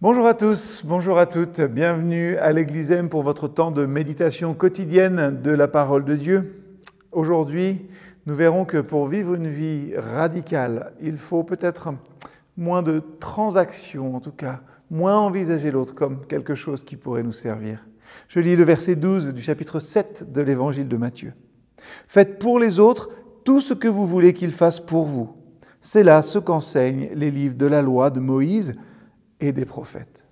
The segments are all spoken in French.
Bonjour à tous, bonjour à toutes, bienvenue à l'Église M pour votre temps de méditation quotidienne de la parole de Dieu. Aujourd'hui, nous verrons que pour vivre une vie radicale, il faut peut-être moins de transactions, en tout cas, moins envisager l'autre comme quelque chose qui pourrait nous servir. Je lis le verset 12 du chapitre 7 de l'Évangile de Matthieu. « Faites pour les autres tout ce que vous voulez qu'ils fassent pour vous. C'est là ce qu'enseignent les livres de la loi de Moïse et des prophètes. »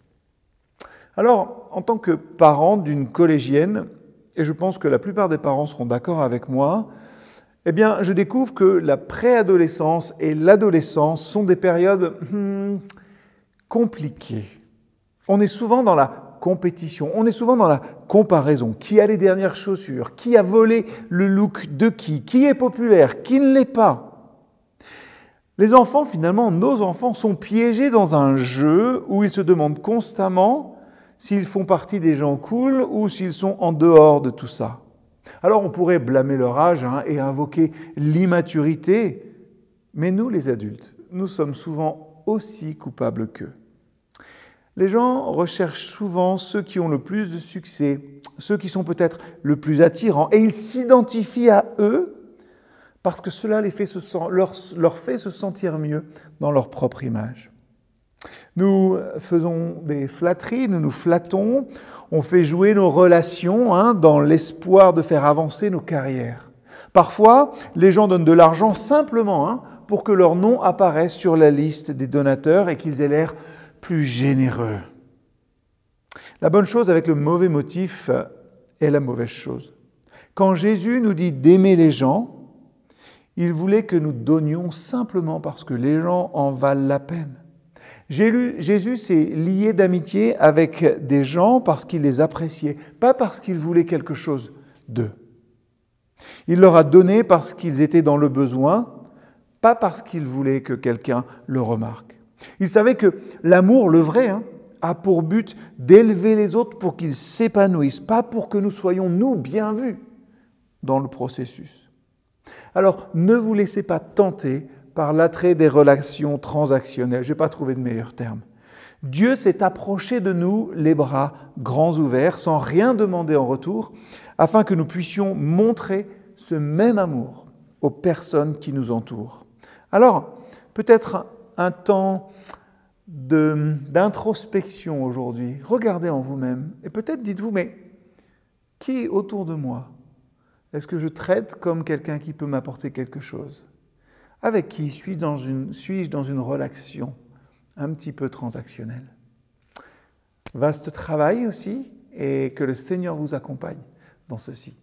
Alors, en tant que parent d'une collégienne, et je pense que la plupart des parents seront d'accord avec moi, eh bien, je découvre que la préadolescence et l'adolescence sont des périodes compliquées. On est souvent dans la compétition, on est souvent dans la comparaison. Qui a les dernières chaussures? Qui a volé le look de qui? Qui est populaire? Qui ne l'est pas? Les enfants, finalement, nos enfants, sont piégés dans un jeu où ils se demandent constamment s'ils font partie des gens cool ou s'ils sont en dehors de tout ça. Alors on pourrait blâmer leur âge et invoquer l'immaturité, mais nous, les adultes, nous sommes souvent aussi coupables qu'eux. Les gens recherchent souvent ceux qui ont le plus de succès, ceux qui sont peut-être le plus attirants, et ils s'identifient à eux parce que cela leur fait se sentir mieux dans leur propre image. Nous faisons des flatteries, nous nous flattons, on fait jouer nos relations dans l'espoir de faire avancer nos carrières. Parfois, les gens donnent de l'argent simplement pour que leur nom apparaisse sur la liste des donateurs et qu'ils aient l'air plus généreux. La bonne chose avec le mauvais motif est la mauvaise chose. Quand Jésus nous dit d'aimer les gens, il voulait que nous donnions simplement parce que les gens en valent la peine. Jésus s'est lié d'amitié avec des gens parce qu'il les appréciait, pas parce qu'il voulait quelque chose d'eux. Il leur a donné parce qu'ils étaient dans le besoin, pas parce qu'il voulait que quelqu'un le remarque. Il savait que l'amour, le vrai, a pour but d'élever les autres pour qu'ils s'épanouissent, pas pour que nous soyons, nous, bien vus dans le processus. Alors, ne vous laissez pas tenter par l'attrait des relations transactionnelles. Je n'ai pas trouvé de meilleur terme. Dieu s'est approché de nous, les bras grands ouverts, sans rien demander en retour, afin que nous puissions montrer ce même amour aux personnes qui nous entourent. Alors, peut-être un temps d'introspection aujourd'hui. Regardez en vous-même et peut-être dites-vous, mais qui autour de moi est-ce que je traite comme quelqu'un qui peut m'apporter quelque chose? Avec qui suis-je dans une relation un petit peu transactionnelle? Vaste travail aussi, et que le Seigneur vous accompagne dans ceci.